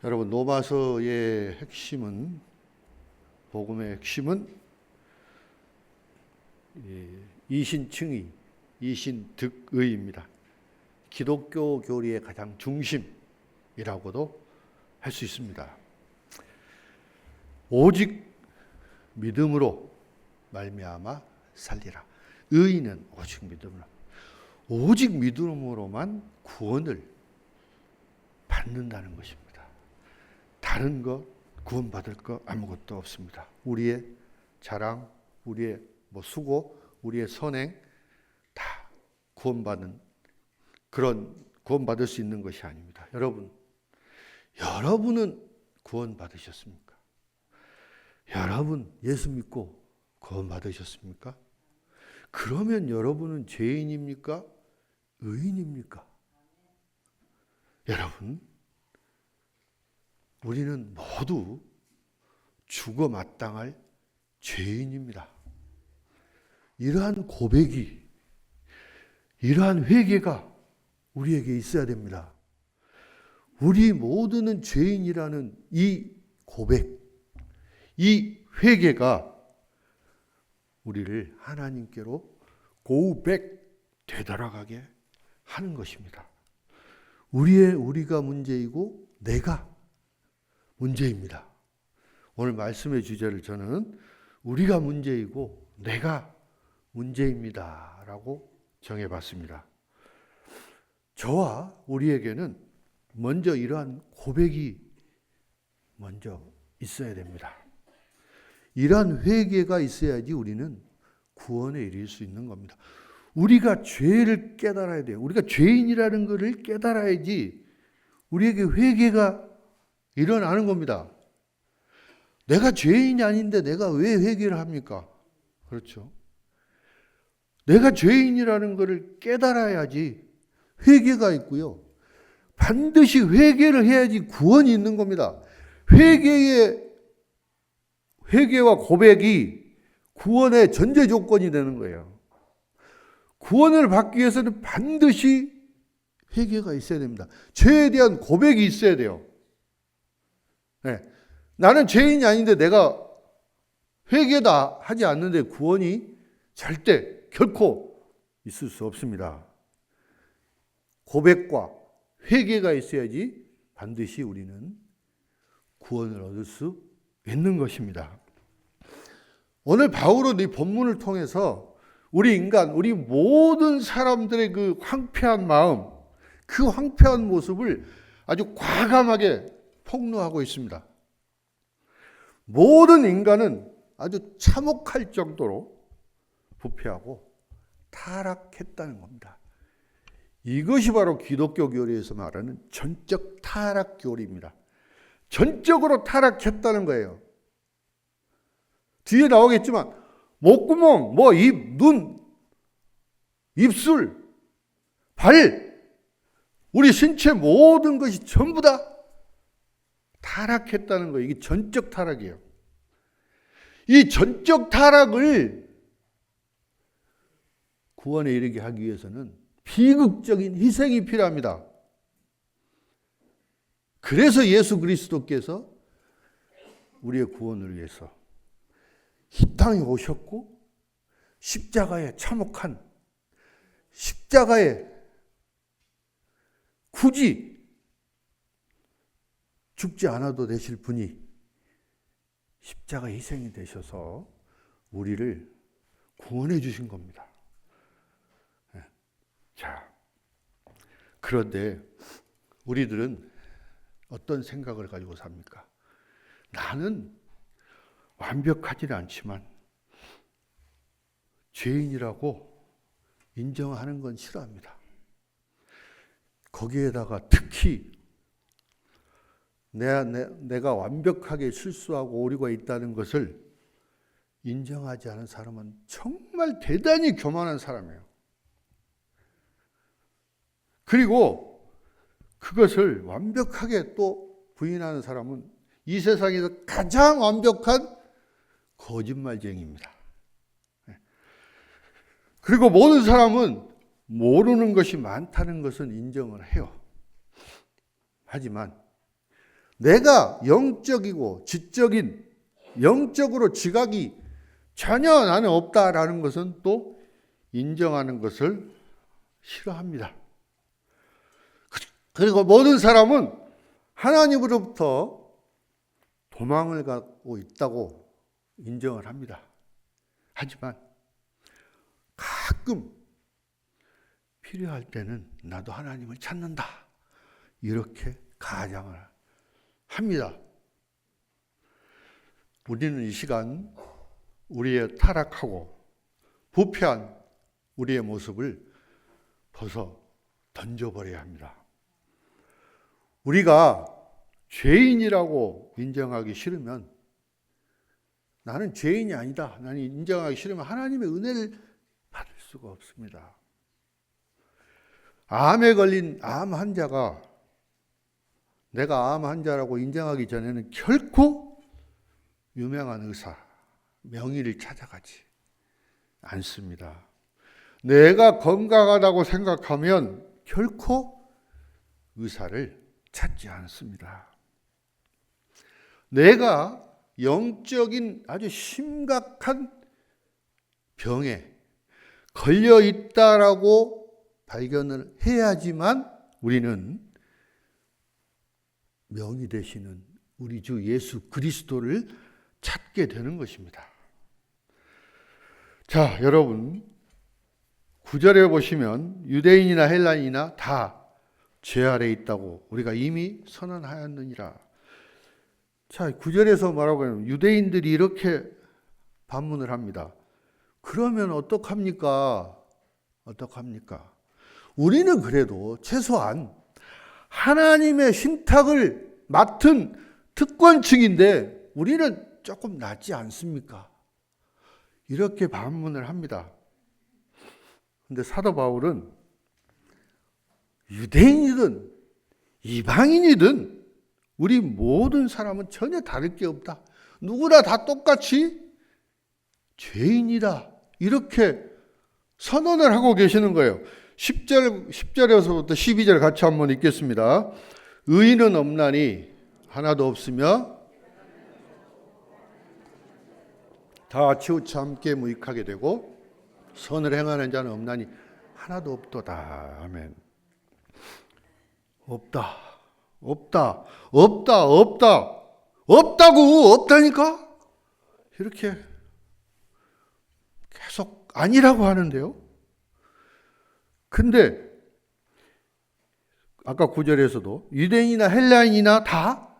여러분, 로마서의 핵심은, 복음의 핵심은 이신칭의, 이신득의입니다. 기독교 교리의 가장 중심이라고도 할 수 있습니다. 오직 믿음으로 말미암아 살리라. 의인은 오직 믿음으로, 오직 믿음으로만 구원을 받는다는 것입니다. 다른 거, 구원받을 거 아무것도 없습니다. 우리의 자랑, 우리의 수고, 우리의 선행 다 구원받는, 그런 구원받을 수 있는 것이 아닙니다. 여러분은 구원받으셨습니까? 여러분 예수 믿고 구원받으셨습니까? 그러면 여러분은 죄인입니까? 의인입니까? 여러분, 우리는 모두 죽어 마땅할 죄인입니다. 이러한 고백이, 이러한 회개가 우리에게 있어야 됩니다. 우리 모두는 죄인이라는 이 고백, 이 회개가 우리를 하나님께로 고백 되돌아가게 하는 것입니다. 우리가 문제이고 내가 문제입니다. 오늘 말씀의 주제를 저는 우리가 문제이고 내가 문제입니다 라고 정해봤습니다. 저와 우리에게는 먼저 이러한 고백이 먼저 있어야 됩니다. 이러한 회개가 있어야지 우리는 구원에 이를 수 있는 겁니다. 우리가 죄를 깨달아야 돼요. 우리가 죄인이라는 것을 깨달아야지 우리에게 회개가 일어나는 겁니다. 내가 죄인이 아닌데 내가 왜 회개를 합니까? 그렇죠. 내가 죄인이라는 것을 깨달아야지 회개가 있고요. 반드시 회개를 해야지 구원이 있는 겁니다. 회개와 고백이 구원의 전제 조건이 되는 거예요. 구원을 받기 위해서는 반드시 회개가 있어야 됩니다. 죄에 대한 고백이 있어야 돼요. 네. 나는 죄인이 아닌데 내가 회개다 하지 않는데 구원이 절대 결코 있을 수 없습니다. 고백과 회개가 있어야지 반드시 우리는 구원을 얻을 수 있는 것입니다. 오늘 바울은 이 본문을 통해서 우리 모든 사람들의 그 황폐한 마음, 그 황폐한 모습을 아주 과감하게 폭로하고 있습니다. 모든 인간은 아주 참혹할 정도로 부패하고 타락했다는 겁니다. 이것이 바로 기독교 교리에서 말하는 전적 타락 교리입니다. 전적으로 타락했다는 거예요. 뒤에 나오겠지만 목구멍, 입, 눈, 입술, 발, 우리 신체 모든 것이 전부 다 타락했다는 거예요. 이게 전적 타락이에요. 이 전적 타락을 구원에 이르게 하기 위해서는 비극적인 희생이 필요합니다. 그래서 예수 그리스도께서 우리의 구원을 위해서 이 땅에 오셨고 십자가에 참혹한, 십자가에 굳이 죽지 않아도 되실 분이 십자가 희생이 되셔서 우리를 구원해 주신 겁니다. 자, 그런데 우리들은 어떤 생각을 가지고 삽니까? 나는 완벽하지는 않지만 죄인이라고 인정하는 건 싫어합니다. 거기에다가 특히 내가 완벽하게 실수하고 오류가 있다는 것을 인정하지 않은 사람은 정말 대단히 교만한 사람이에요. 그리고 그것을 완벽하게 또 부인하는 사람은 이 세상에서 가장 완벽한 거짓말쟁이입니다. 그리고 모든 사람은 모르는 것이 많다는 것은 인정을 해요. 하지만 내가 영적이고 지적인, 영적으로 지각이 전혀 나는 없다라는 것은 또 인정하는 것을 싫어합니다. 그리고 모든 사람은 하나님으로부터 도망을 가고 있다고 인정을 합니다. 하지만 가끔 필요할 때는 나도 하나님을 찾는다. 이렇게 가장을 합니다. 우리는 이 시간 우리의 타락하고 부패한 우리의 모습을 벗어 던져버려야 합니다. 우리가 죄인이라고 인정하기 싫으면 나는 죄인이 아니다. 나는 인정하기 싫으면 하나님의 은혜를 받을 수가 없습니다. 암에 걸린 암 환자가 내가 암 환자라고 인정하기 전에는 결코 유명한 의사, 명의를 찾아가지 않습니다. 내가 건강하다고 생각하면 결코 의사를 찾지 않습니다. 내가 영적인 아주 심각한 병에 걸려 있다라고 발견을 해야지만 우리는 명의 되시는 우리 주 예수 그리스도를 찾게 되는 것입니다. 자, 여러분 9절에 보시면 유대인이나 헬라인이나 다 죄 아래 있다고 우리가 이미 선언하였느니라. 자, 9절에서 말하고 있는 유대인들이 이렇게 반문을 합니다. 그러면 어떡합니까? 우리는 그래도 최소한 하나님의 신탁을 맡은 특권층인데 우리는 조금 낫지 않습니까? 이렇게 반문을 합니다. 근데 사도 바울은 유대인이든 이방인이든 우리 모든 사람은 전혀 다를 게 없다. 누구나 다 똑같이 죄인이다. 이렇게 선언을 하고 계시는 거예요. 10절에서부터 12절 같이 한번 읽겠습니다. 의인은 없나니 하나도 없으며 다 치우쳐 함께 무익하게 되고 선을 행하는 자는 없나니 하나도 없도다. 아멘. 없다니까? 이렇게 계속 아니라고 하는데요. 근데 아까 9절에서도 유대인이나 헬라인이나 다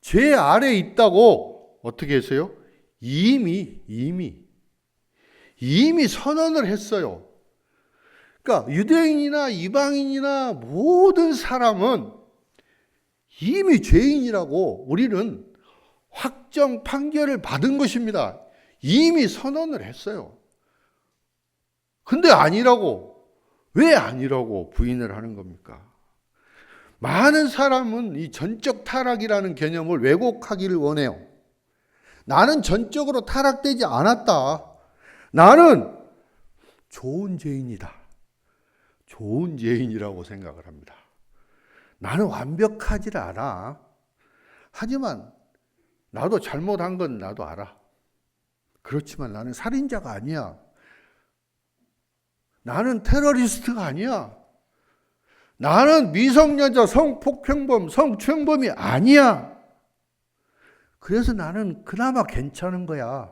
죄 아래에 있다고 어떻게 했어요? 이미 선언을 했어요. 그러니까 유대인이나 이방인이나 모든 사람은 이미 죄인이라고 우리는 확정 판결을 받은 것입니다. 이미 선언을 했어요. 근데 왜 아니라고 부인을 하는 겁니까? 많은 사람은 이 전적 타락이라는 개념을 왜곡하기를 원해요. 나는 전적으로 타락되지 않았다. 나는 좋은 죄인이다. 좋은 죄인이라고 생각을 합니다. 나는 완벽하지 않아. 하지만 나도 잘못한 건 나도 알아. 그렇지만 나는 살인자가 아니야. 나는 테러리스트가 아니야. 나는 미성년자 성폭행범, 성추행범이 아니야. 그래서 나는 그나마 괜찮은 거야.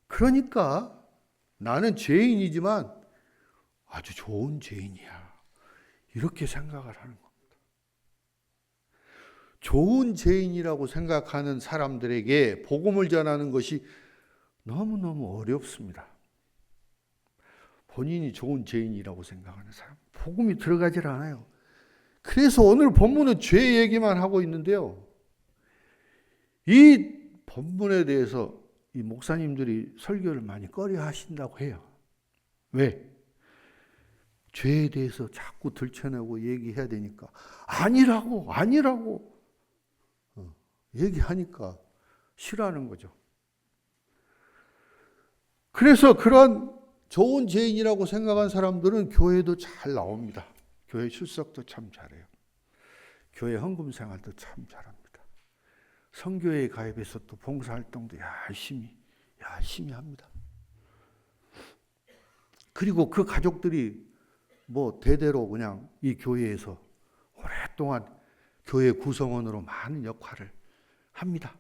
그러니까 나는 죄인이지만 아주 좋은 죄인이야. 이렇게 생각을 하는 겁니다. 좋은 죄인이라고 생각하는 사람들에게 복음을 전하는 것이 너무너무 어렵습니다. 본인이 좋은 죄인이라고 생각하는 사람, 복음이 들어가질 않아요. 그래서 오늘 본문은 죄 얘기만 하고 있는데요. 이 본문에 대해서 이 목사님들이 설교를 많이 꺼려 하신다고 해요. 왜? 죄에 대해서 자꾸 들춰내고 얘기해야 되니까 아니라고 얘기하니까 싫어하는 거죠. 그래서 그런 좋은 죄인이라고 생각한 사람들은 교회도 잘 나옵니다. 교회 출석도 참 잘해요. 교회 헌금 생활도 참 잘합니다. 선교회에 가입해서 또 봉사활동도 열심히 합니다. 그리고 그 가족들이 뭐 대대로 그냥 이 교회에서 오랫동안 교회 구성원으로 많은 역할을 합니다.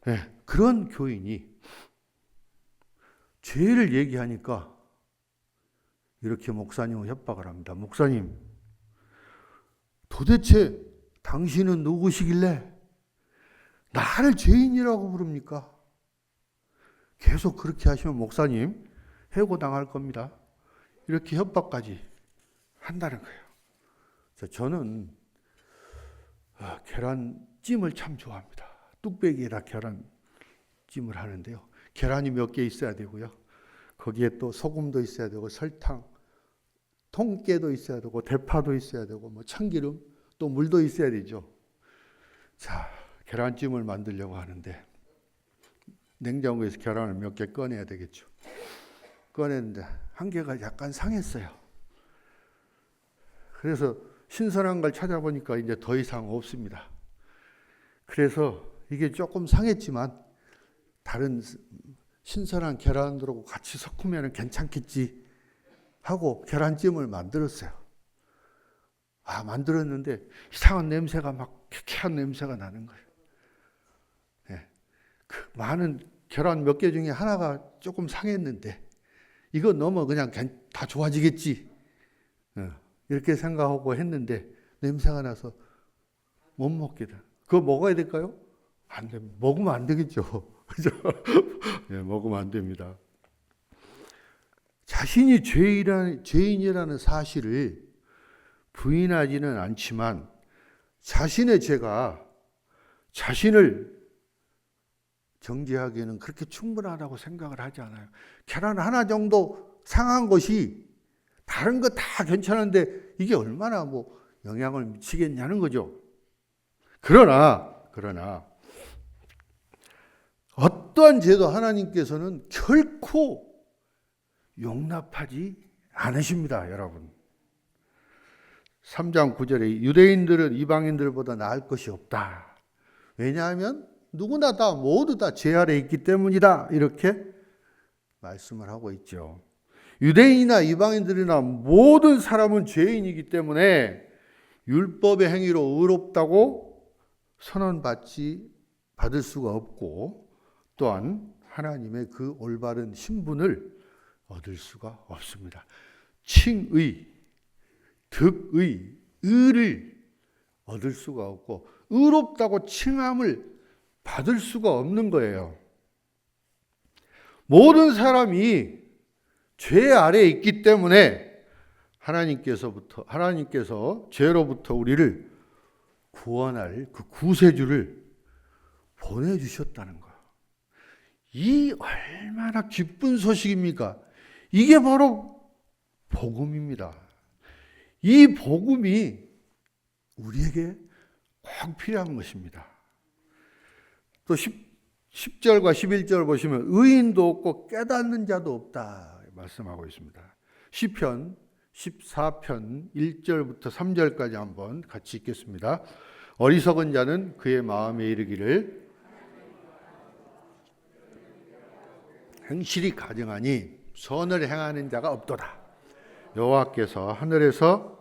네, 그런 교인이 죄를 얘기하니까 이렇게 목사님을 협박을 합니다. 목사님, 도대체 당신은 누구시길래 나를 죄인이라고 부릅니까? 계속 그렇게 하시면 목사님 해고당할 겁니다. 이렇게 협박까지 한다는 거예요. 저는 계란찜을 참 좋아합니다. 뚝배기에다 계란찜을 하는데요. 계란이 몇 개 있어야 되고요. 거기에 또 소금도 있어야 되고 설탕, 통깨도 있어야 되고 대파도 있어야 되고 뭐 참기름, 또 물도 있어야 되죠. 자, 계란찜을 만들려고 하는데 냉장고에서 계란을 몇 개 꺼내야 되겠죠. 꺼냈는데 한 개가 약간 상했어요. 그래서 신선한 걸 찾아보니까 이제 더 이상 없습니다. 그래서 이게 조금 상했지만 다른 신선한 계란들하고 같이 섞으면 괜찮겠지 하고 계란찜을 만들었어요. 만들었는데 이상한 냄새가 막 쾌쾌한 냄새가 나는 거예요. 네. 그 많은 계란 몇 개 중에 하나가 조금 상했는데 이거 넣으면 그냥 다 좋아지겠지. 이렇게 생각하고 했는데 냄새가 나서 못 먹게 돼. 그거 먹어야 될까요? 안 됩니다. 먹으면 안 되겠죠. 그죠? 네, 먹으면 안 됩니다. 자신이 죄인이라는 사실을 부인하지는 않지만 자신의 죄가 자신을 정죄하기에는 그렇게 충분하다고 생각을 하지 않아요. 계란 하나 정도 상한 것이 다른 거 다 괜찮은데 이게 얼마나 뭐 영향을 미치겠냐는 거죠. 그러나 어떠한 죄도 하나님께서는 결코 용납하지 않으십니다, 여러분. 3장 9절에 유대인들은 이방인들보다 나을 것이 없다. 왜냐하면 누구나 모두 다 죄 아래 있기 때문이다. 이렇게 말씀을 하고 있죠. 유대인이나 이방인들이나 모든 사람은 죄인이기 때문에 율법의 행위로 의롭다고 받을 수가 없고 또한 하나님의 그 올바른 신분을 얻을 수가 없습니다. 칭의, 득의, 의를 얻을 수가 없고 의롭다고 칭함을 받을 수가 없는 거예요. 모든 사람이 죄 아래에 있기 때문에 하나님께서 죄로부터 우리를 구원할 그 구세주를 보내주셨다는 거예요. 이 얼마나 기쁜 소식입니까? 이게 바로 복음입니다. 이 복음이 우리에게 꼭 필요한 것입니다. 또 10절과 11절 보시면 의인도 없고 깨닫는 자도 없다 말씀하고 있습니다. 시편 14편 1절부터 3절까지 한번 같이 읽겠습니다. 어리석은 자는 그의 마음에 이르기를 행실이 가증하니 선을 행하는 자가 없도다. 여호와께서 하늘에서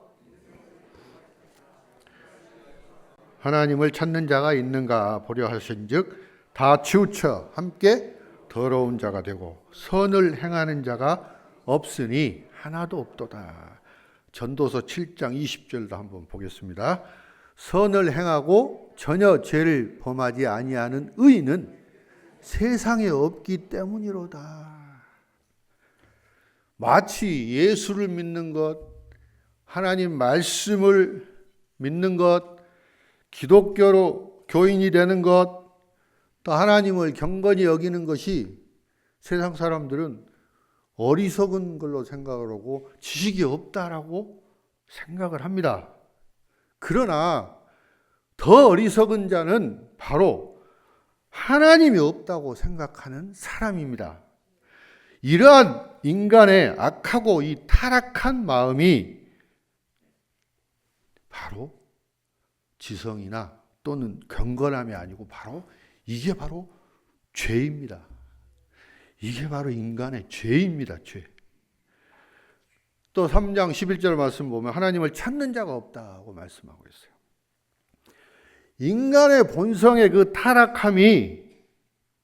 하나님을 찾는 자가 있는가 보려 하신즉 다 치우쳐 함께 더러운 자가 되고 선을 행하는 자가 없으니 하나도 없도다. 전도서 7장 20절도 한번 보겠습니다. 선을 행하고 전혀 죄를 범하지 아니하는 의인은 세상에 없기 때문이로다. 마치 예수를 믿는 것, 하나님 말씀을 믿는 것, 기독교로 교인이 되는 것, 또 하나님을 경건히 여기는 것이 세상 사람들은 어리석은 걸로 생각을 하고 지식이 없다라고 생각을 합니다. 그러나 더 어리석은 자는 바로 하나님이 없다고 생각하는 사람입니다. 이러한 인간의 악하고 이 타락한 마음이 바로 지성이나 또는 경건함이 아니고 이게 바로 죄입니다. 이게 바로 인간의 죄입니다. 죄. 또 3장 11절 말씀 보면 하나님을 찾는 자가 없다고 말씀하고 있어요. 인간의 본성의 그 타락함이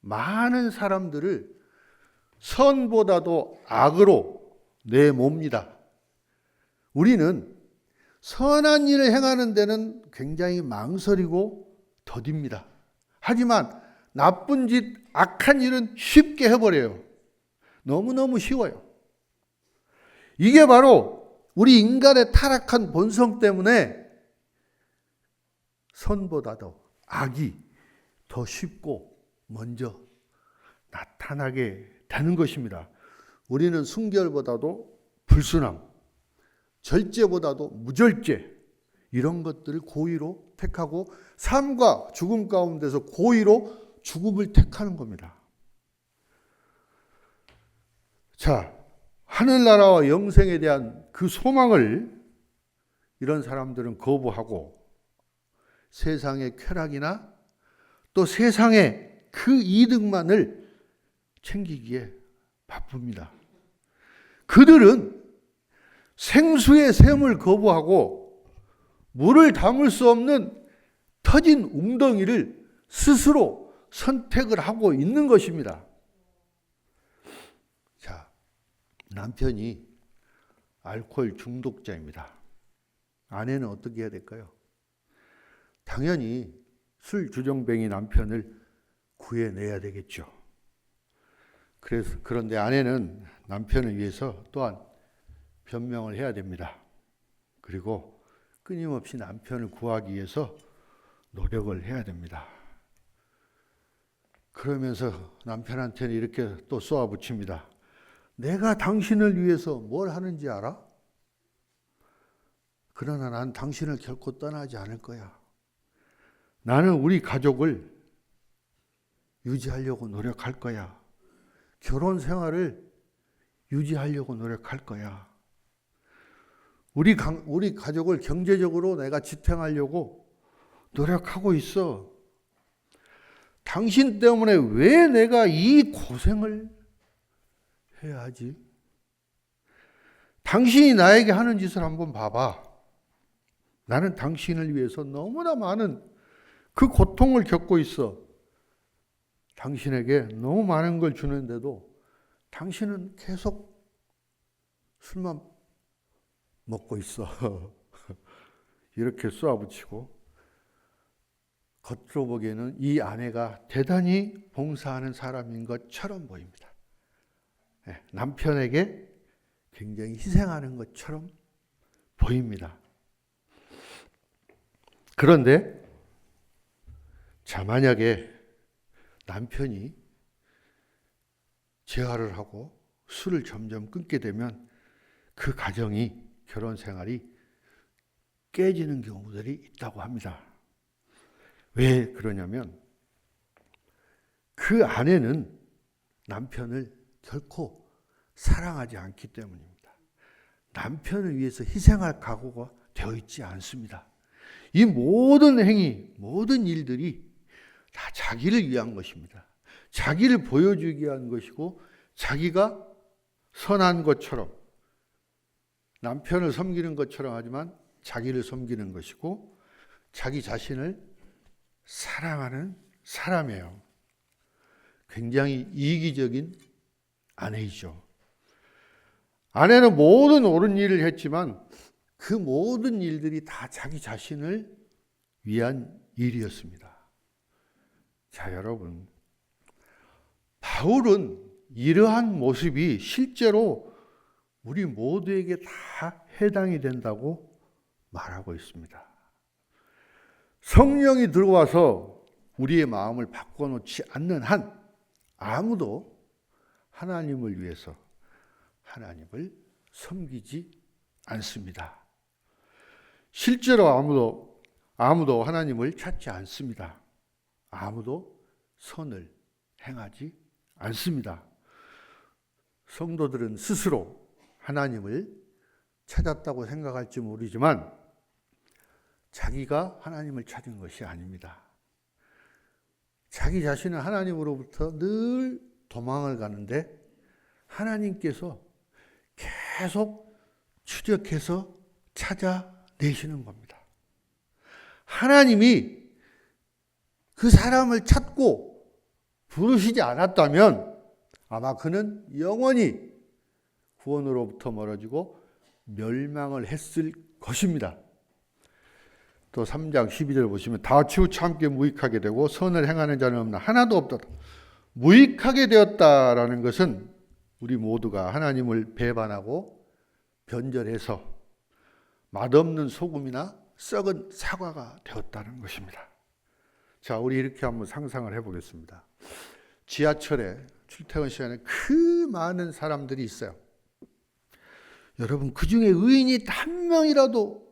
많은 사람들을 선보다도 악으로 내몹니다. 우리는 선한 일을 행하는 데는 굉장히 망설이고 더딥니다. 하지만 나쁜 짓, 악한 일은 쉽게 해버려요. 너무너무 쉬워요. 이게 바로 우리 인간의 타락한 본성 때문에 선보다도 악이 더 쉽고 먼저 나타나게 되는 것입니다. 우리는 순결보다도 불순함, 절제보다도 무절제, 이런 것들을 고의로 택하고 삶과 죽음 가운데서 고의로 죽음을 택하는 겁니다. 자, 하늘나라와 영생에 대한 그 소망을 이런 사람들은 거부하고 세상의 쾌락이나 또 세상의 그 이득만을 챙기기에 바쁩니다. 그들은 생수의 샘을 거부하고 물을 담을 수 없는 터진 웅덩이를 스스로 선택을 하고 있는 것입니다. 자, 남편이 알코올 중독자입니다. 아내는 어떻게 해야 될까요? 당연히 술 주정뱅이 남편을 구해내야 되겠죠. 그런데 아내는 남편을 위해서 또한 변명을 해야 됩니다. 그리고 끊임없이 남편을 구하기 위해서 노력을 해야 됩니다. 그러면서 남편한테는 이렇게 또 쏘아붙입니다. 내가 당신을 위해서 뭘 하는지 알아? 그러나 난 당신을 결코 떠나지 않을 거야. 나는 우리 가족을 유지하려고 노력할 거야. 결혼 생활을 유지하려고 노력할 거야. 우리 가족을 경제적으로 내가 지탱하려고 노력하고 있어. 당신 때문에 왜 내가 이 고생을 해야 하지? 당신이 나에게 하는 짓을 한번 봐봐. 나는 당신을 위해서 너무나 많은 그 고통을 겪고 있어. 당신에게 너무 많은 걸 주는데도 당신은 계속 술만 먹고 있어. 이렇게 쏘아붙이고, 겉으로 보기에는 이 아내가 대단히 봉사하는 사람인 것처럼 보입니다. 남편에게 굉장히 희생하는 것처럼 보입니다. 그런데 자, 만약에 남편이 재활을 하고 술을 점점 끊게 되면 그 가정이, 결혼 생활이 깨지는 경우들이 있다고 합니다. 왜 그러냐면 그 아내는 남편을 결코 사랑하지 않기 때문입니다. 남편을 위해서 희생할 각오가 되어 있지 않습니다. 이 모든 행위, 모든 일들이 다 자기를 위한 것입니다. 자기를 보여주기 위한 것이고, 자기가 선한 것처럼, 남편을 섬기는 것처럼 하지만 자기를 섬기는 것이고, 자기 자신을 사랑하는 사람이에요. 굉장히 이기적인 아내이죠. 아내는 모든 옳은 일을 했지만 그 모든 일들이 다 자기 자신을 위한 일이었습니다. 자, 여러분, 바울은 이러한 모습이 실제로 우리 모두에게 다 해당이 된다고 말하고 있습니다. 성령이 들어와서 우리의 마음을 바꿔놓지 않는 한 아무도 하나님을 위해서 하나님을 섬기지 않습니다. 실제로 아무도 하나님을 찾지 않습니다. 아무도 선을 행하지 않습니다. 성도들은 스스로 하나님을 찾았다고 생각할지 모르지만 자기가 하나님을 찾은 것이 아닙니다. 자기 자신은 하나님으로부터 늘 도망을 가는데 하나님께서 계속 추적해서 찾아내시는 겁니다. 하나님이 그 사람을 찾고 부르시지 않았다면 아마 그는 영원히 구원으로부터 멀어지고 멸망을 했을 것입니다. 또 3장 12절 보시면 다 치우쳐 함께 무익하게 되고 선을 행하는 자는 없나 하나도 없다. 무익하게 되었다라는 것은 우리 모두가 하나님을 배반하고 변절해서 맛없는 소금이나 썩은 사과가 되었다는 것입니다. 자, 우리 이렇게 한번 상상을 해보겠습니다. 지하철에 출퇴근 시간에 그 많은 사람들이 있어요. 여러분, 그 중에 의인이 한 명도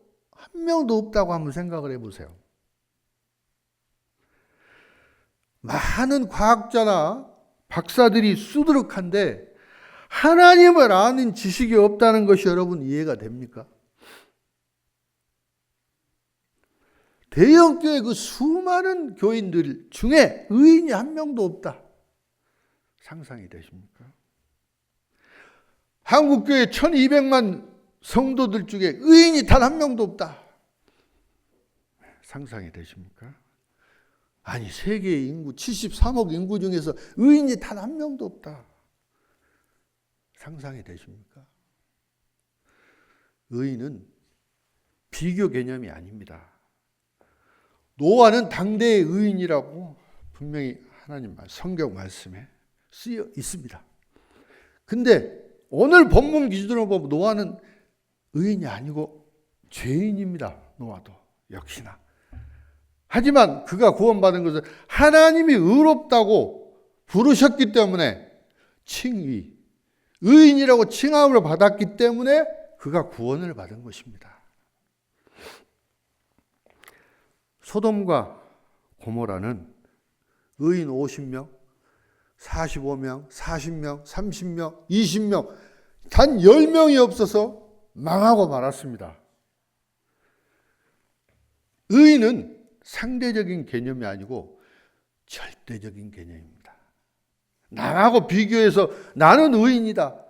없다고 한번 생각을 해보세요. 많은 과학자나 박사들이 수두룩한데 하나님을 아는 지식이 없다는 것이 여러분 이해가 됩니까? 대형교회 그 수많은 교인들 중에 의인이 한 명도 없다. 상상이 되십니까? 한국교회 1200만 성도들 중에 의인이 단 한 명도 없다. 상상이 되십니까? 아니, 세계의 인구 73억 인구 중에서 의인이 단 한 명도 없다. 상상이 되십니까? 의인은 비교 개념이 아닙니다. 노아는 당대의 의인이라고 분명히 하나님 성경 말씀에 쓰여 있습니다. 근데 오늘 본문 기준으로 보면 노아는 의인이 아니고 죄인입니다. 노아도 역시나. 하지만 그가 구원받은 것은 하나님이 의롭다고 부르셨기 때문에 칭의, 의인이라고 칭함을 받았기 때문에 그가 구원을 받은 것입니다. 소돔과 고모라는 의인 50명, 45명, 40명, 30명, 20명, 단 10명이 없어서 망하고 말았습니다. 의인은 상대적인 개념이 아니고 절대적인 개념입니다. 남하고 비교해서 나는 의인이다.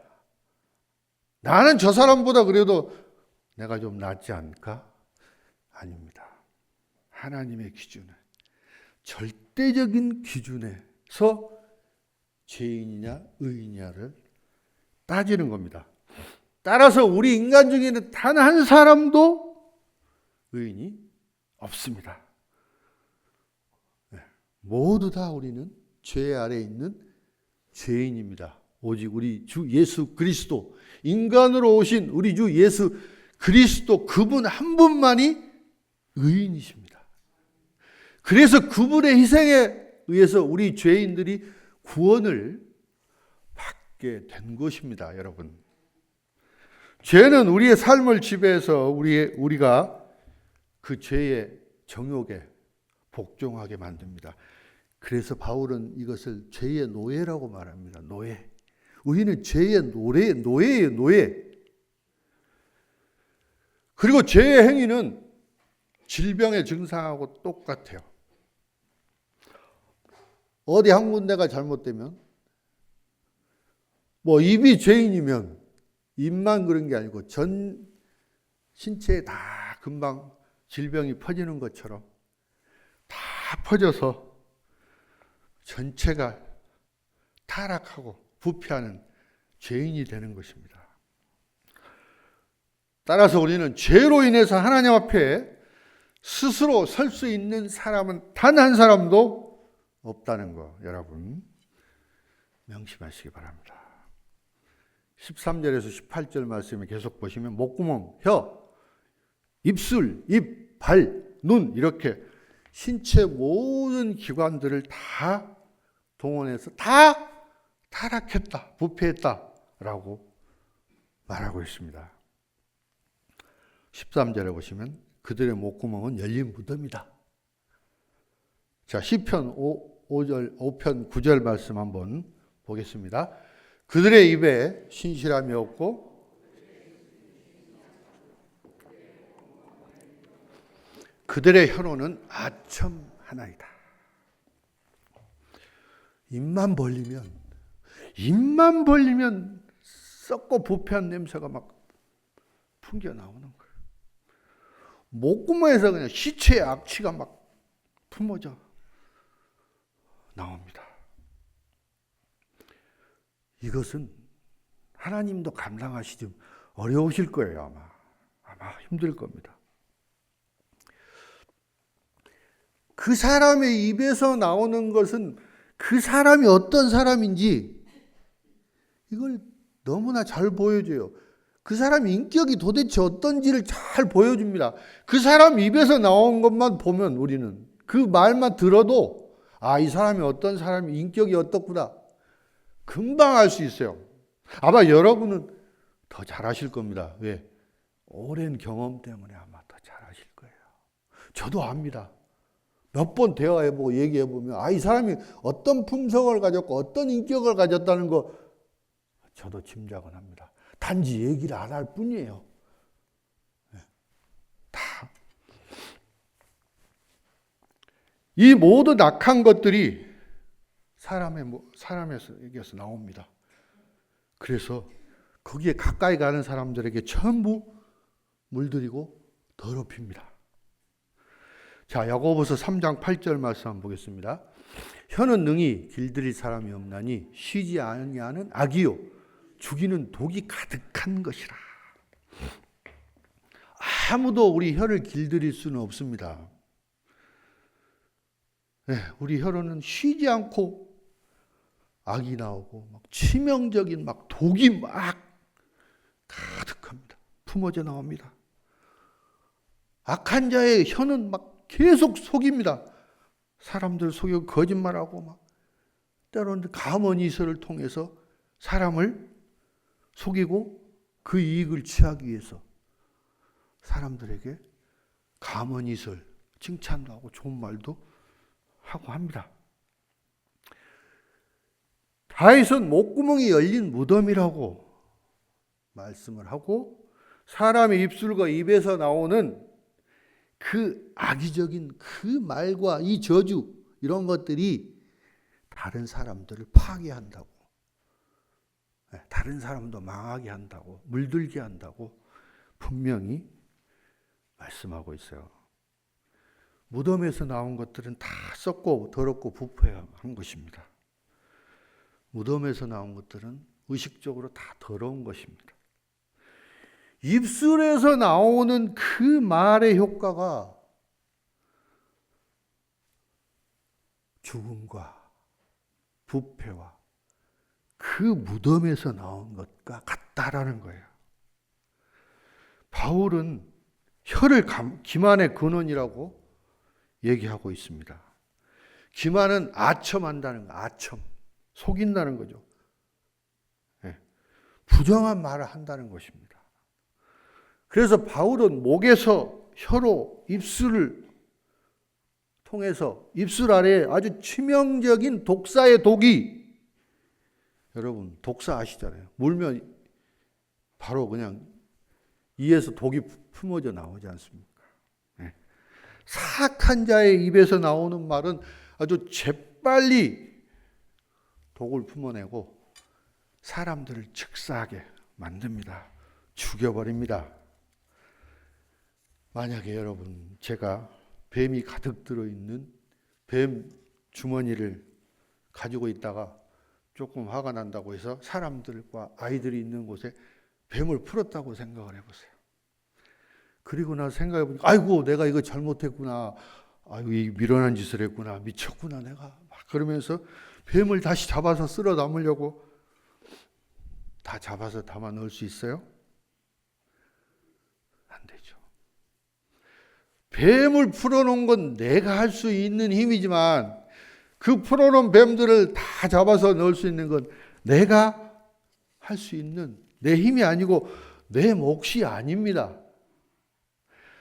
나는 저 사람보다 그래도 내가 좀 낫지 않을까? 아닙니다. 하나님의 기준은 절대적인 기준에서 죄인이냐 의인이냐를 따지는 겁니다. 따라서 우리 인간 중에는 단 한 사람도 의인이 없습니다. 모두 다 우리는 죄 아래에 있는 죄인입니다. 오직 우리 주 예수 그리스도, 인간으로 오신 우리 주 예수 그리스도 그분 한 분만이 의인이십니다. 그래서 그분의 희생에 의해서 우리 죄인들이 구원을 받게 된 것입니다, 여러분. 죄는 우리의 삶을 지배해서 우리가 그 죄의 정욕에 복종하게 만듭니다. 그래서 바울은 이것을 죄의 노예라고 말합니다. 노예. 우리는 죄의 노예예요, 노예. 그리고 죄의 행위는 질병의 증상하고 똑같아요. 어디 한 군데가 잘못되면, 입이 죄인이면 입만 그런 게 아니고 전 신체에 다 금방 질병이 퍼지는 것처럼 다 퍼져서 전체가 타락하고 부패하는 죄인이 되는 것입니다. 따라서 우리는 죄로 인해서 하나님 앞에 스스로 설 수 있는 사람은 단 한 사람도 없다는 거 여러분 명심하시기 바랍니다. 13절에서 18절 말씀을 계속 보시면 목구멍, 혀, 입술, 입, 발, 눈 이렇게 신체 모든 기관들을 다 동원해서 다 타락했다, 부패했다라고 말하고 있습니다. 13절에 보시면 그들의 목구멍은 열린 무덤이다. 자, 시편 5편 9절 말씀 한번 보겠습니다. 그들의 입에 신실함이 없고 그들의 혀로는 아첨 하나이다. 입만 벌리면 썩고 부패한 냄새가 막 풍겨 나오는 거예요. 목구멍에서 그냥 시체의 악취가 막 품어져 나옵니다. 이것은 하나님도 감당하시기 어려우실 거예요. 아마 힘들 겁니다. 그 사람의 입에서 나오는 것은 그 사람이 어떤 사람인지 이걸 너무나 잘 보여줘요. 그 사람 인격이 도대체 어떤지를 잘 보여줍니다. 그 사람 입에서 나온 것만 보면 우리는 그 말만 들어도 이 사람이 어떤 사람이 인격이 어떻구나 금방 알 수 있어요. 아마 여러분은 더 잘하실 겁니다. 왜? 오랜 경험 때문에 아마 더 잘하실 거예요. 저도 압니다. 몇 번 대화해보고 얘기해보면 이 사람이 어떤 품성을 가졌고 어떤 인격을 가졌다는 거 저도 짐작은 합니다. 단지 얘기를 안 할 뿐이에요. 다. 이 모든 악한 것들이 사람에게서 나옵니다. 그래서 거기에 가까이 가는 사람들에게 전부 물들이고 더럽힙니다. 자, 야고보서 3장 8절 말씀 한번 보겠습니다. 혀는 능히 길들일 사람이 없나니 쉬지 아니하는 악이요 죽이는 독이 가득한 것이라. 아무도 우리 혀를 길들일 수는 없습니다. 네, 우리 혀로는 쉬지 않고 악이 나오고 막 치명적인 막 독이 막 가득합니다. 품어져 나옵니다. 악한 자의 혀는 막 계속 속입니다. 사람들 속여 거짓말하고 막 때로는 가문이설을 통해서 사람을 속이고 그 이익을 취하기 위해서 사람들에게 가문이설, 칭찬도 하고 좋은 말도 하고 합니다. 다윗은 목구멍이 열린 무덤이라고 말씀을 하고 사람의 입술과 입에서 나오는 그 악의적인 그 말과 이 저주 이런 것들이 다른 사람들을 파괴한다고, 다른 사람도 망하게 한다고, 물들게 한다고 분명히 말씀하고 있어요. 무덤에서 나온 것들은 다 썩고 더럽고 부패한 것입니다. 무덤에서 나온 것들은 의식적으로 다 더러운 것입니다. 입술에서 나오는 그 말의 효과가 죽음과 부패와 그 무덤에서 나온 것과 같다라는 거예요. 바울은 혀를 기만의 근원이라고 얘기하고 있습니다. 기만은 아첨한다는 거, 아첨. 속인다는 거죠. 부정한 말을 한다는 것입니다. 그래서 바울은 목에서 혀로 입술을 통해서 입술 아래에 아주 치명적인 독사의 독이, 여러분 독사 아시잖아요. 물면 바로 그냥 이에서 독이 품어져 나오지 않습니까? 사악한 자의 입에서 나오는 말은 아주 재빨리 독을 품어내고 사람들을 즉사하게 만듭니다. 죽여버립니다. 만약에 여러분 제가 뱀이 가득 들어있는 뱀 주머니를 가지고 있다가 조금 화가 난다고 해서 사람들과 아이들이 있는 곳에 뱀을 풀었다고 생각을 해보세요. 그리고 나서 생각해보니까 아이고 내가 이거 잘못했구나, 아이고 이 미련한 짓을 했구나, 미쳤구나 내가 막 그러면서 뱀을 다시 잡아서 쓸어 담으려고 다 잡아서 담아 넣을 수 있어요? 안 되죠. 뱀을 풀어놓은 건 내가 할 수 있는 힘이지만 그 풀어놓은 뱀들을 다 잡아서 넣을 수 있는 건 내가 할 수 있는 내 힘이 아니고 내 몫이 아닙니다.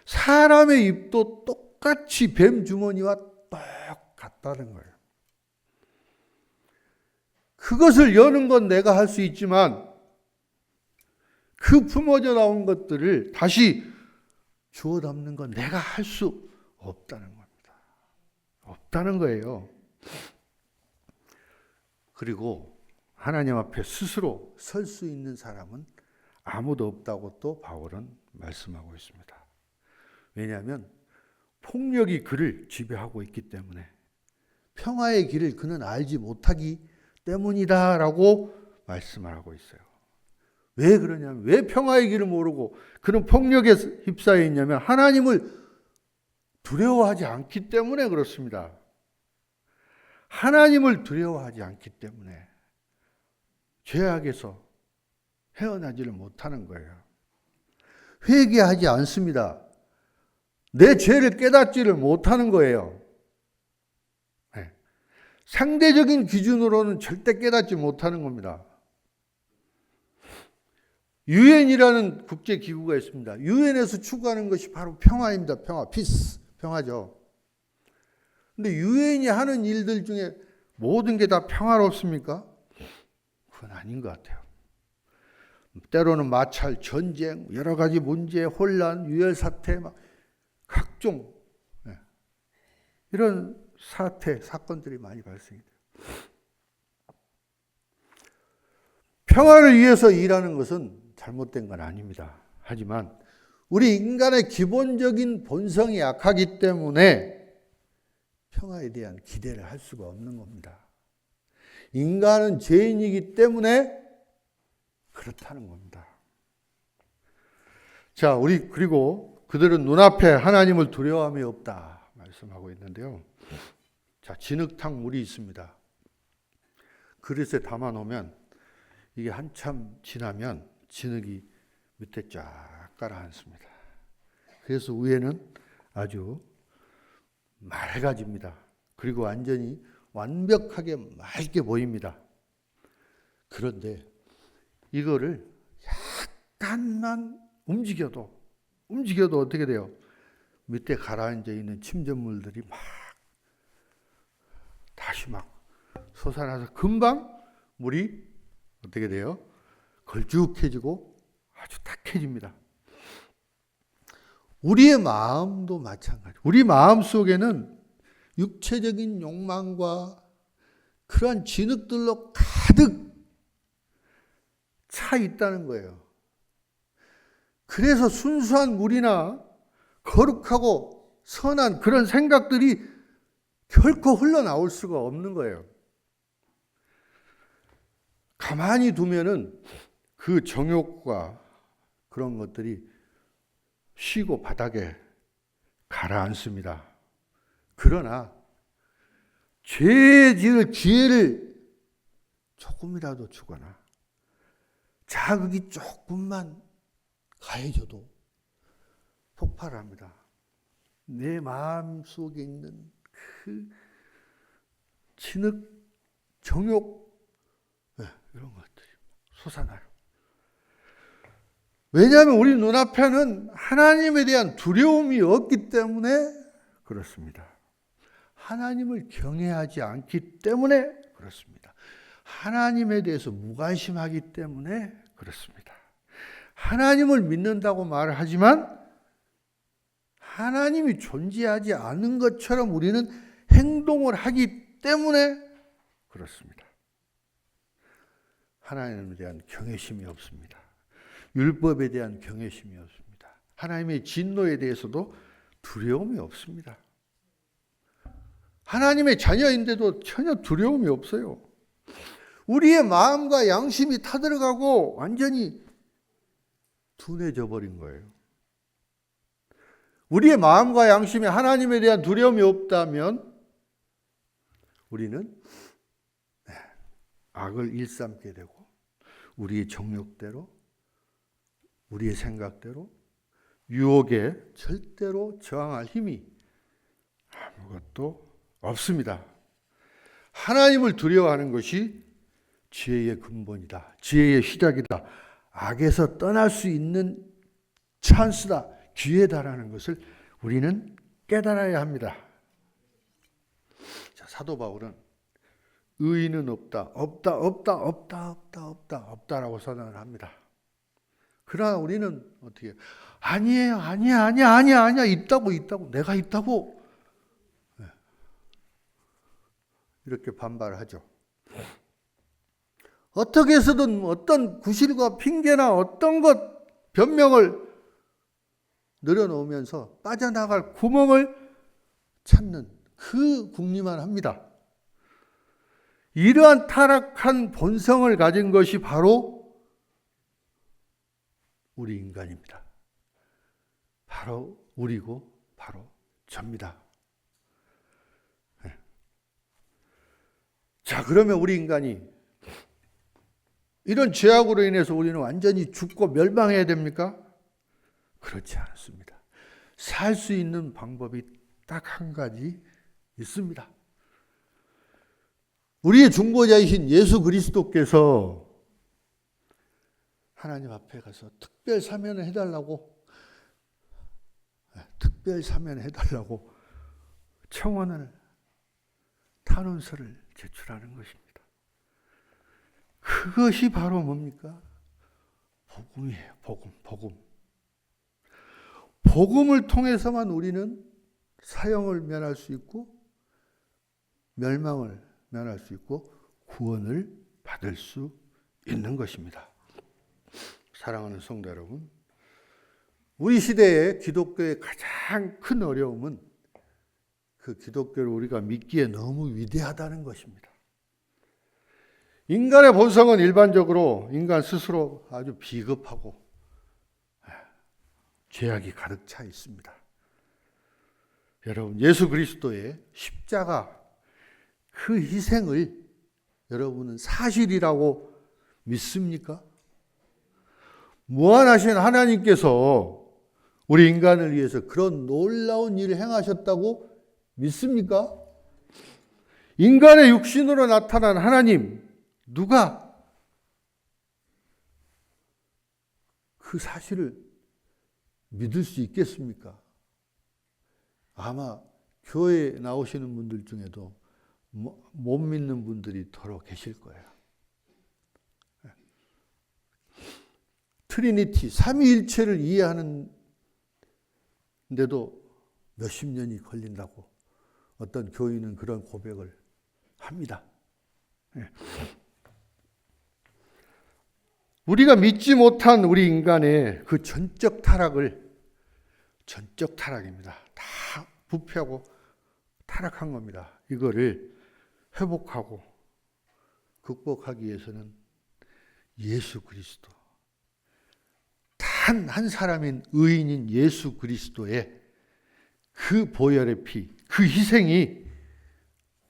사람의 입도 똑같이 뱀 주머니와 똑같다는 거예요. 그것을 여는 건 내가 할 수 있지만 그 품어져 나온 것들을 다시 주워 담는 건 내가 할 수 없다는 겁니다. 없다는 거예요. 그리고 하나님 앞에 스스로 설 수 있는 사람은 아무도 없다고 또 바울은 말씀하고 있습니다. 왜냐하면 폭력이 그를 지배하고 있기 때문에, 평화의 길을 그는 알지 못하기 때문이다라고 말씀을 하고 있어요. 왜 그러냐면, 왜 평화의 길을 모르고 그는 폭력에 휩싸여 있냐면 하나님을 두려워하지 않기 때문에 그렇습니다. 하나님을 두려워하지 않기 때문에 죄악에서 헤어나지를 못하는 거예요. 회개하지 않습니다. 내 죄를 깨닫지를 못하는 거예요. 네. 상대적인 기준으로는 절대 깨닫지 못하는 겁니다. 유엔이라는 국제기구가 있습니다. 유엔에서 추구하는 것이 바로 평화입니다. 평화, 피스, 평화죠. 근데 유엔이 하는 일들 중에 모든 게 다 평화롭습니까? 그건 아닌 것 같아요. 때로는 마찰, 전쟁, 여러 가지 문제, 혼란, 유혈 사태, 막 각종 이런 사태, 사건들이 많이 발생이 돼요. 평화를 위해서 일하는 것은 잘못된 건 아닙니다. 하지만 우리 인간의 기본적인 본성이 약하기 때문에 평화에 대한 기대를 할 수가 없는 겁니다. 인간은 죄인이기 때문에 그렇다는 겁니다. 자, 그리고 그들은 눈앞에 하나님을 두려워함이 없다 말씀하고 있는데요. 자, 진흙탕 물이 있습니다. 그릇에 담아 놓으면 이게 한참 지나면 진흙이 밑에 쫙 가라앉습니다. 그래서 위에는 아주 맑아집니다. 그리고 완벽하게 맑게 보입니다. 그런데 이거를 약간만 움직여도 어떻게 돼요? 밑에 가라앉아 있는 침전물들이 다시 솟아나서 금방 물이 어떻게 돼요? 걸쭉해지고 아주 탁해집니다. 우리의 마음도 마찬가지. 우리 마음 속에는 육체적인 욕망과 그러한 진흙들로 가득 차 있다는 거예요. 그래서 순수한 물이나 거룩하고 선한 그런 생각들이 결코 흘러나올 수가 없는 거예요. 가만히 두면은 그 정욕과 그런 것들이 쉬고 바닥에 가라앉습니다. 그러나 죄에 지을 기회를 조금이라도 주거나 자극이 조금만 가해져도 폭발합니다. 내 마음 속에 있는 그 진흙, 정욕 이런 것들이 솟아나요. 왜냐하면 우리 눈앞에는 하나님에 대한 두려움이 없기 때문에 그렇습니다. 하나님을 경외하지 않기 때문에 그렇습니다. 하나님에 대해서 무관심하기 때문에 그렇습니다. 하나님을 믿는다고 말을 하지만 하나님이 존재하지 않는 것처럼 우리는 행동을 하기 때문에 그렇습니다. 하나님에 대한 경외심이 없습니다. 율법에 대한 경외심이 없습니다. 하나님의 진노에 대해서도 두려움이 없습니다. 하나님의 자녀인데도 전혀 두려움이 없어요. 우리의 마음과 양심이 타들어가고 완전히 둔해져 버린 거예요. 우리의 마음과 양심에 하나님에 대한 두려움이 없다면 우리는 악을 일삼게 되고 우리의 정욕대로 우리의 생각대로 유혹에 절대로 저항할 힘이 아무것도 없습니다. 하나님을 두려워하는 것이 지혜의 근본이다. 지혜의 시작이다. 악에서 떠날 수 있는 찬스다. 기회다라는 것을 우리는 깨달아야 합니다. 자, 사도 바울은 의인은 없다라고 선언을 합니다. 그러나 우리는 어떻게 해요? 아니에요, 아니야, 있다고, 내가 있다고. 이렇게 반발하죠. 어떻게 해서든 어떤 구실과 핑계나 어떤 것 변명을 늘어놓으면서 빠져나갈 구멍을 찾는 그 궁리만 합니다. 이러한 타락한 본성을 가진 것이 바로 우리 인간입니다. 바로 우리고 바로 접니다. 자, 그러면 우리 인간이 이런 죄악으로 인해서 우리는 완전히 죽고 멸망해야 됩니까? 그렇지 않습니다. 살 수 있는 방법이 딱 한 가지 있습니다. 우리의 중보자이신 예수 그리스도께서 하나님 앞에 가서 특별 사면을 해달라고 청원을, 탄원서를 제출하는 것입니다. 그것이 바로 뭡니까? 복음이에요. 복음. 복음을 통해서만 우리는 사형을 면할 수 있고 멸망을 면할 수 있고 구원을 받을 수 있는 것입니다. 사랑하는 성도 여러분, 우리 시대의 기독교의 가장 큰 어려움은 그 기독교를 우리가 믿기에 너무 위대하다는 것입니다. 인간의 본성은 일반적으로 인간 스스로 아주 비겁하고 죄악이 가득 차 있습니다. 여러분, 예수 그리스도의 십자가 그 희생을 여러분은 사실이라고 믿습니까? 무한하신 하나님께서 우리 인간을 위해서 그런 놀라운 일을 행하셨다고 믿습니까? 인간의 육신으로 나타난 하나님, 누가 그 사실을 믿을 수 있겠습니까? 아마 교회에 나오시는 분들 중에도 못 믿는 분들이 더러 계실 거예요. 트리니티, 삼위일체를 이해하는 데도 몇십 년이 걸린다고 어떤 교인은 그런 고백을 합니다. 우리가 믿지 못한 우리 인간의 그 전적 타락입니다. 다 부패하고 타락한 겁니다. 이거를 회복하고 극복하기 위해서는 예수 그리스도, 단 한 사람인 의인인 예수 그리스도의 그 보혈의 피, 그 희생이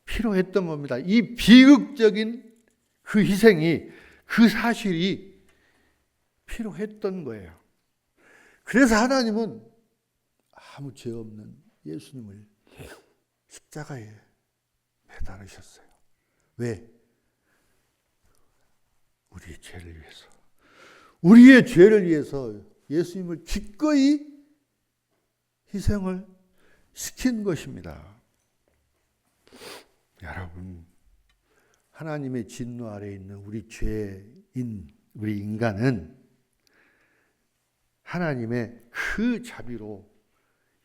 필요했던 겁니다. 이 비극적인 그 희생이, 그 사실이 필요했던 거예요. 그래서 하나님은 아무 죄 없는 예수님을 십자가에 매달으셨어요. 왜? 우리의 죄를 위해서. 우리의 죄를 위해서 예수님을 기꺼이 희생을 시킨 것입니다. 여러분, 하나님의 진노 아래에 있는 우리 죄인, 우리 인간은 하나님의 그 자비로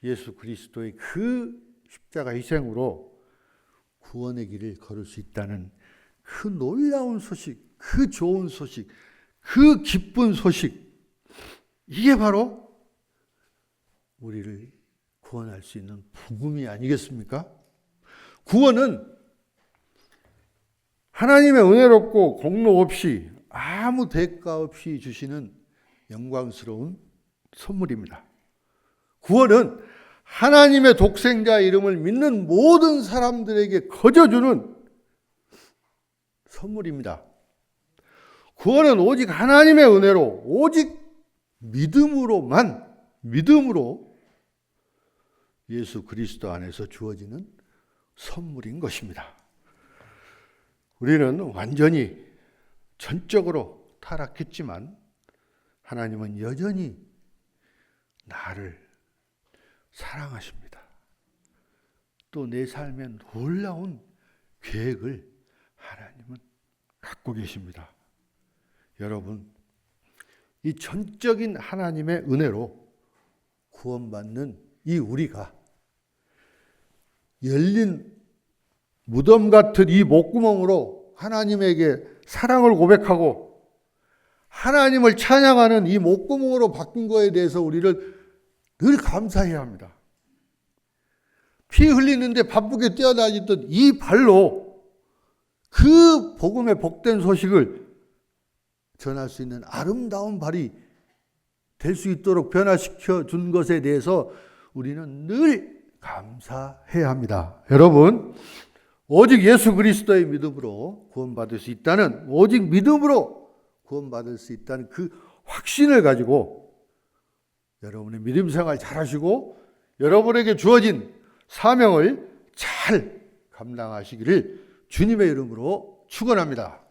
예수 그리스도의 그 십자가 희생으로 구원의 길을 걸을 수 있다는 그 놀라운 소식, 그 좋은 소식, 그 기쁜 소식, 이게 바로 우리를 구원할 수 있는 복음이 아니겠습니까? 구원은 하나님의 은혜롭고 공로 없이 아무 대가 없이 주시는 영광스러운 선물입니다. 구원은 하나님의 독생자 이름을 믿는 모든 사람들에게 거저주는 선물입니다. 구원은 오직 하나님의 은혜로, 오직 믿음으로 예수 그리스도 안에서 주어지는 선물인 것입니다. 우리는 완전히 전적으로 타락했지만 하나님은 여전히 나를 사랑하십니다. 또 내 삶에 놀라운 계획을 하나님은 갖고 계십니다. 여러분, 이 전적인 하나님의 은혜로 구원받는 이 우리가 열린 무덤 같은 이 목구멍으로 하나님에게 사랑을 고백하고 하나님을 찬양하는 이 목구멍으로 바뀐 거에 대해서 우리를 늘 감사해야 합니다. 피 흘리는데 바쁘게 뛰어다니던 이 발로 그 복음의 복된 소식을 전할 수 있는 아름다운 발이 될 수 있도록 변화시켜 준 것에 대해서 우리는 늘 감사해야 합니다. 여러분, 오직 예수 그리스도의 믿음으로 구원받을 수 있다는, 오직 믿음으로 구원받을 수 있다는 그 확신을 가지고 여러분의 믿음 생활 잘하시고 여러분에게 주어진 사명을 잘 감당하시기를 주님의 이름으로 축원합니다.